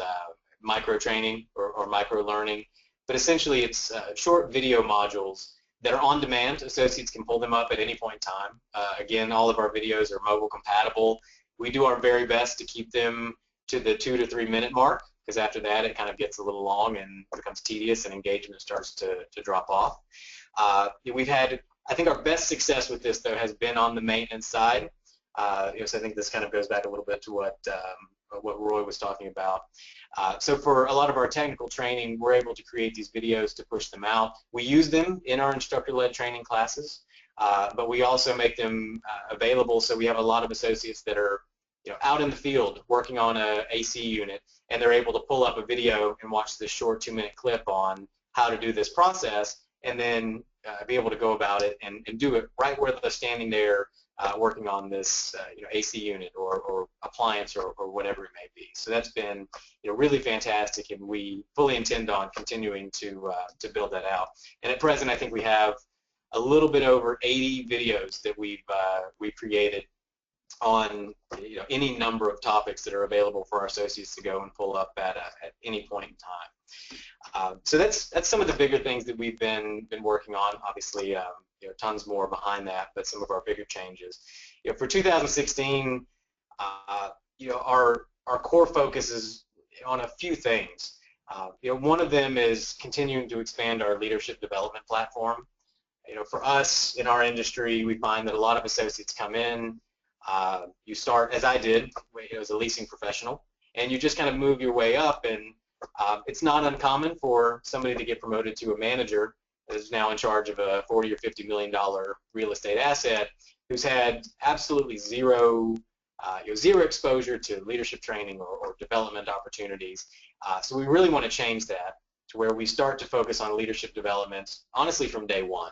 micro-training or micro-learning. But essentially it's short video modules that are on demand. Associates can pull them up at any point in time. Again, all of our videos are mobile compatible. We do our very best to keep them to the 2 to 3 minute mark, because after that it kind of gets a little long and becomes tedious and engagement starts to drop off. We've had, I think our best success with this though has been on the maintenance side. So I think this kind of goes back a little bit to what Roy was talking about. So for a lot of our technical training, we're able to create these videos to push them out. We use them in our instructor-led training classes, but we also make them available, so we have a lot of associates that are out in the field working on a AC unit, and they're able to pull up a video and watch this short 2-minute clip on how to do this process, and then be able to go about it and do it right where they're standing there working on this AC unit or appliance or whatever it may be. So that's been really fantastic, and we fully intend on continuing to build that out. And at present, I think we have a little bit over 80 videos that we've created on any number of topics that are available for our associates to go and pull up at any point in time. So that's some of the bigger things that we've been working on. Obviously, tons more behind that, but some of our bigger changes. For 2016, our core focus is on a few things. One of them is continuing to expand our leadership development platform. For us in our industry, we find that a lot of associates come in. You start, as I did, as a leasing professional, and you just kind of move your way up, and it's not uncommon for somebody to get promoted to a manager that is now in charge of a $40 or $50 million real estate asset, who's had absolutely zero exposure to leadership training or development opportunities. So we really want to change that to where we start to focus on leadership development, honestly, from day one.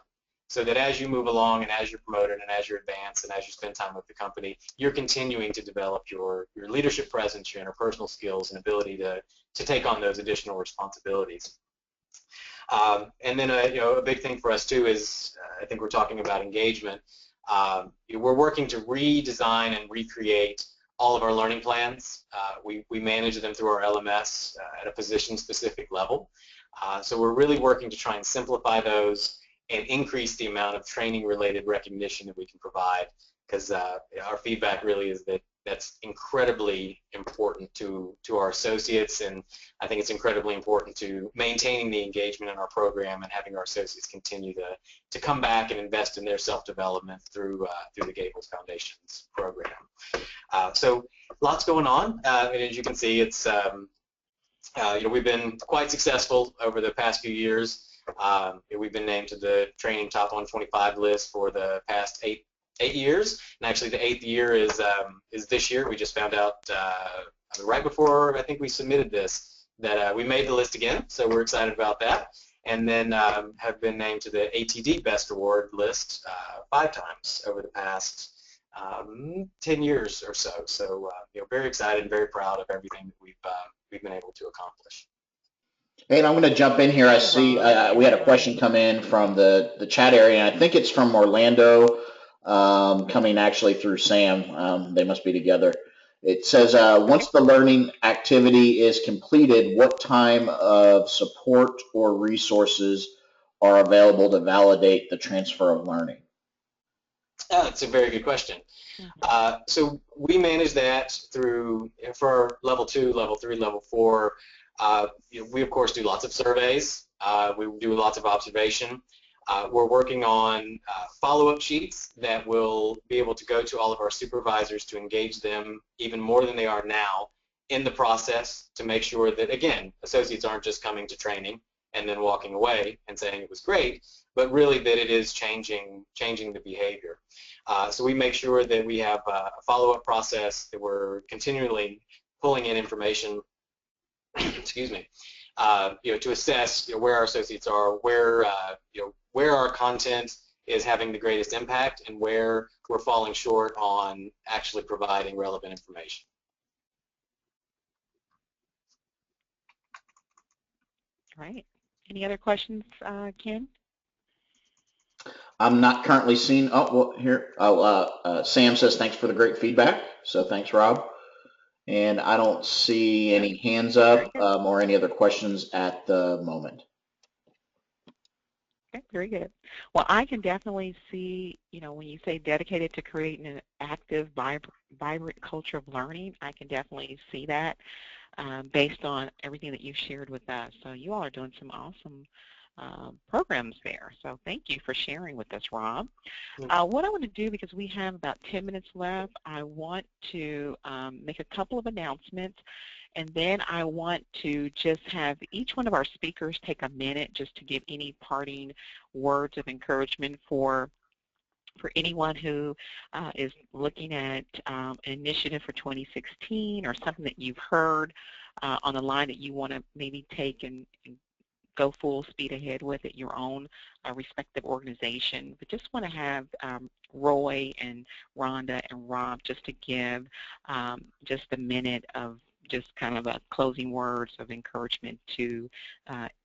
So that as you move along and as you're promoted and as you advance and as you spend time with the company, you're continuing to develop your leadership presence, your interpersonal skills, and ability to take on those additional responsibilities. And then a big thing for us too is I think we're talking about engagement. We're working to redesign and recreate all of our learning plans. We manage them through our LMS at a position-specific level. So we're really working to try and simplify those and increase the amount of training-related recognition that we can provide, because our feedback really is that that's incredibly important to our associates, and I think it's incredibly important to maintaining the engagement in our program and having our associates continue to come back and invest in their self-development through the Gables Foundation's program. So lots going on, and as you can see, it's we've been quite successful over the past few years. We've been named to the training top 125 list for the past eight years, and actually the 8th year is this year. We just found out right before I think we submitted this that we made the list again, so we're excited about that. And then have been named to the ATD Best Award list 5 times over the past 10 years or so. So very excited and very proud of everything that we've been able to accomplish. Hey, and I'm going to jump in here. I see we had a question come in from the chat area, and I think it's from Orlando, coming actually through Sam. They must be together. It says, once the learning activity is completed, what time of support or resources are available to validate the transfer of learning? That's a very good question. So we manage that through, for level 2, level 3, level 4, we of course do lots of surveys, we do lots of observation. We're working on follow-up sheets that will be able to go to all of our supervisors to engage them even more than they are now in the process, to make sure that, again, associates aren't just coming to training and then walking away and saying it was great, but really that it is changing the behavior. So we make sure that we have a follow-up process, that we're continually pulling in information excuse me, to assess where our associates are, where where our content is having the greatest impact, and where we're falling short on actually providing relevant information. Right. Any other questions, Ken? I'm not currently seeing, oh, well, here, Sam says thanks for the great feedback. So thanks, Rob. And I don't see any hands up or any other questions at the moment. Okay, very good. Well, I can definitely see, when you say dedicated to creating an active, vibrant culture of learning, I can definitely see that based on everything that you've shared with us. So you all are doing some awesome programs there. So thank you for sharing with us, Rob. What I want to do, because we have about 10 minutes left, I want to make a couple of announcements. And then I want to just have each one of our speakers take a minute just to give any parting words of encouragement for anyone who is looking at an initiative for 2016 or something that you've heard on the line that you want to maybe take and go full speed ahead with at your own respective organization. But just want to have Roy and Rhonda and Rob just to give just a minute of just kind of a closing words of encouragement to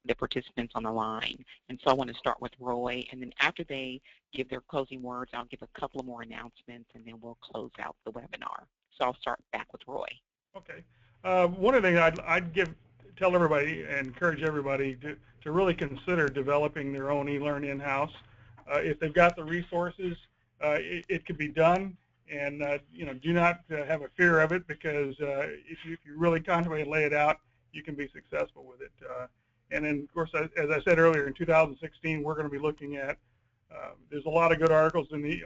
the participants on the line. And so I want to start with Roy, and then after they give their closing words, I'll give a couple of more announcements, and then we'll close out the webinar. So I'll start back with Roy. Okay. One of the things I'd tell everybody and encourage everybody to really consider developing their own e-learn in-house. If they've got the resources, it could be done. And do not have a fear of it, because if you really concentrate and lay it out, you can be successful with it. And then, of course, as I said earlier, in 2016, we're going to be looking at. There's a lot of good articles in the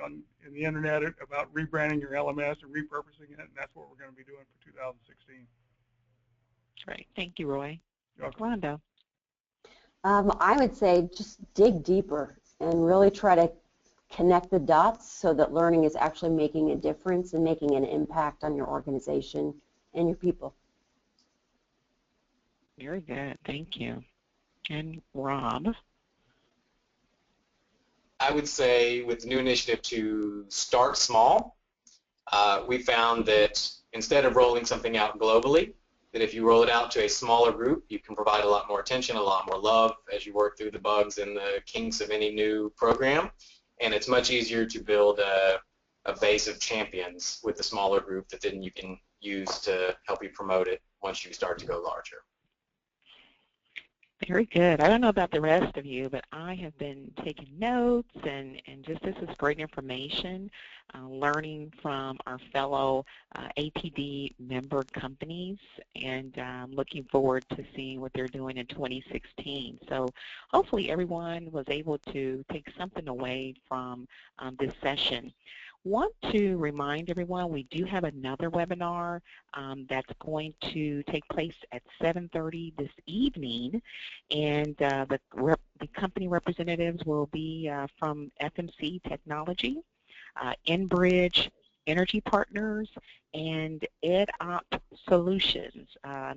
internet about rebranding your LMS and repurposing it, and that's what we're going to be doing for 2016. Great, thank you, Roy. Rhonda. I would say just dig deeper and really try to connect the dots so that learning is actually making a difference and making an impact on your organization and your people. Very good, thank you. And Rob? I would say with the new initiative to start small. We found that instead of rolling something out globally, that if you roll it out to a smaller group, you can provide a lot more attention, a lot more love as you work through the bugs and the kinks of any new program. And it's much easier to build a base of champions with the smaller group that then you can use to help you promote it once you start to go larger. Very good. I don't know about the rest of you, but I have been taking notes, and just this is great information, learning from our fellow ATD member companies, and looking forward to seeing what they're doing in 2016. So hopefully everyone was able to take something away from this session. Want to remind everyone we do have another webinar that's going to take place at 7:30 this evening, and the company representatives will be from FMC Technology, Enbridge Energy Partners, and EdOp Solutions, a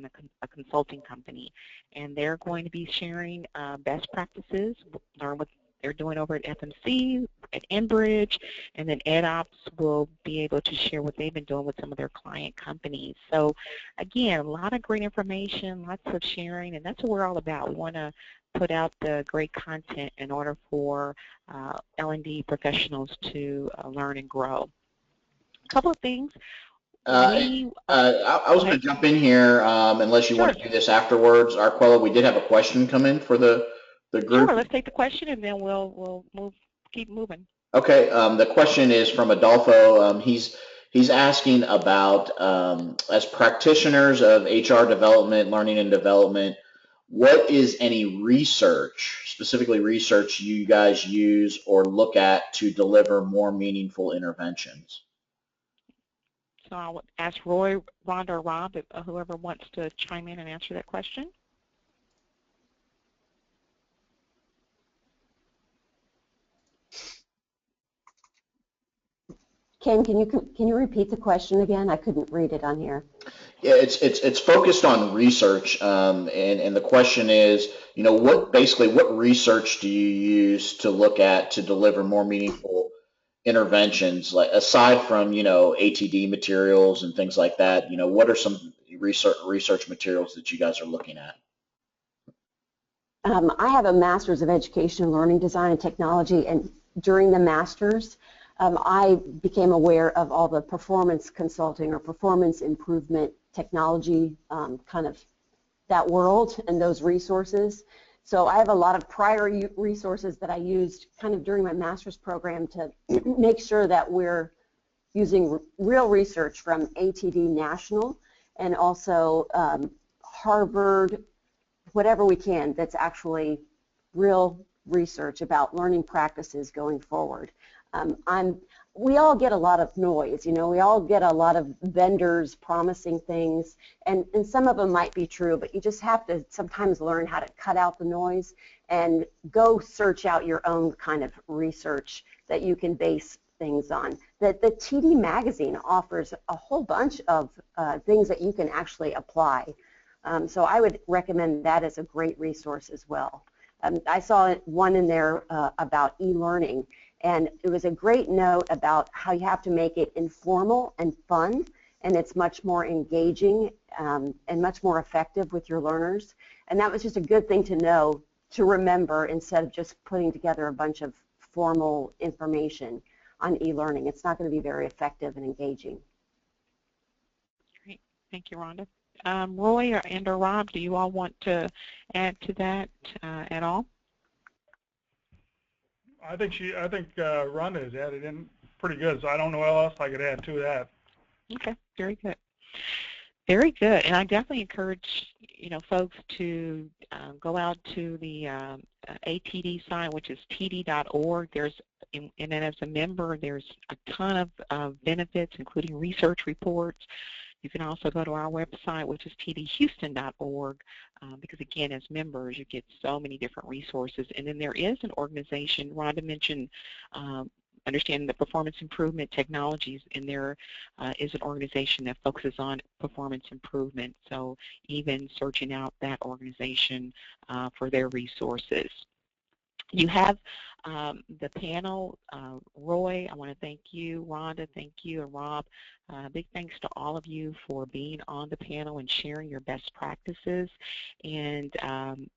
consulting company, and they're going to be sharing best practices, learn what they're doing over at FMC, at Enbridge, and then EdOps will be able to share what they've been doing with some of their client companies. So again, a lot of great information, lots of sharing, and that's what we're all about. We want to put out the great content in order for L&D professionals to learn and grow. A couple of things. I was going to jump in here, unless you want to do this afterwards. Arquella, we did have a question come in for the group. Sure, let's take the question and then we'll keep moving. Okay, the question is from Adolfo. He's asking about, as practitioners of HR development, learning and development, what is any research, specifically research you guys use or look at to deliver more meaningful interventions? So I'll ask Roy, Rhonda, or Rob, whoever wants to chime in and answer that question. Ken, can you repeat the question again? I couldn't read it on here. Yeah, it's focused on research, and the question is, what research do you use to look at to deliver more meaningful interventions, like aside from ATD materials and things like that? What are some research materials that you guys are looking at? I have a Master's of Education and Learning Design and Technology, and during the master's, I became aware of all the performance consulting or performance improvement technology, kind of that world and those resources. So I have a lot of prior resources that I used kind of during my master's program to make sure that we're using real research from ATD National and also Harvard, whatever we can that's actually real research about learning practices going forward. We all get a lot of noise, you know, we all get a lot of vendors promising things, and some of them might be true, but you just have to sometimes learn how to cut out the noise and go search out your own kind of research that you can base things on. The TD magazine offers a whole bunch of things that you can actually apply. So I would recommend that as a great resource as well. I saw one in there about e-learning, and it was a great note about how you have to make it informal and fun, and it's much more engaging and much more effective with your learners. And that was just a good thing to know, to remember, instead of just putting together a bunch of formal information on e-learning. It's not going to be very effective and engaging. Great. Thank you, Rhonda. Roy or Rob, do you all want to add to that at all? I think Rhonda has added in pretty good, so I don't know what else I could add to that. Okay, very good. Very good, and I definitely encourage, you know, folks to go out to the ATD site, which is td.org. And then as a member, there's a ton of benefits, including research reports. You can also go to our website, which is tdhouston.org, because again, as members, you get so many different resources. And then there is an organization, Rhonda mentioned understanding the performance improvement technologies, and there is an organization that focuses on performance improvement. So even searching out that organization for their resources. You have the panel. Roy, I want to thank you. Rhonda, thank you. And Rob, big thanks to all of you for being on the panel and sharing your best practices. And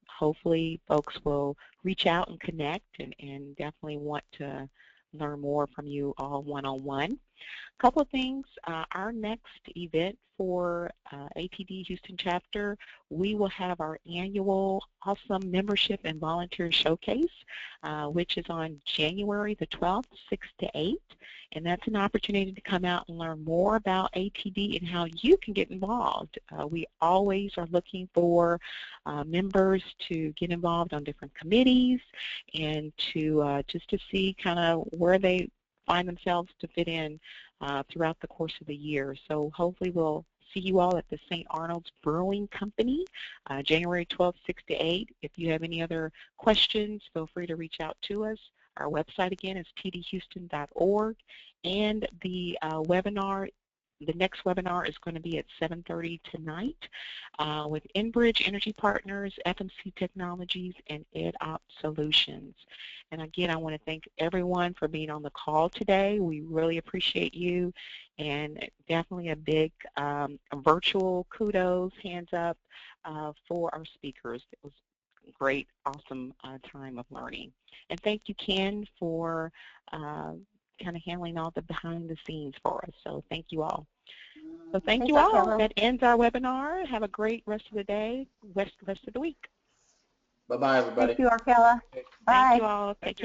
hopefully folks will reach out and connect and definitely want to learn more from you all one-on-one. A couple of things. Our next event for ATD Houston Chapter, we will have our annual Awesome Membership and Volunteer Showcase, which is on January the 12th, 6 to 8. And that's an opportunity to come out and learn more about ATD and how you can get involved. We always are looking for members to get involved on different committees and to just to see kind of where they find themselves to fit in throughout the course of the year. So hopefully we'll see you all at the St. Arnold's Brewing Company, January 12th, 6 to 8. If you have any other questions, feel free to reach out to us. Our website again is tdhouston.org, and the next webinar is going to be at 7:30 tonight with Enbridge Energy Partners, FMC Technologies, and EdOpt Solutions. And again, I want to thank everyone for being on the call today. We really appreciate you, and definitely a big virtual kudos, hands up for our speakers. It was a great, awesome time of learning. And thank you, Ken, for kind of handling all the behind the scenes for us. So thank you all. So thank you all. That ends our webinar. Have a great rest of the day, rest of the week. Bye-bye, everybody. Thank you, Arquella. Bye. Thank you all. Take care.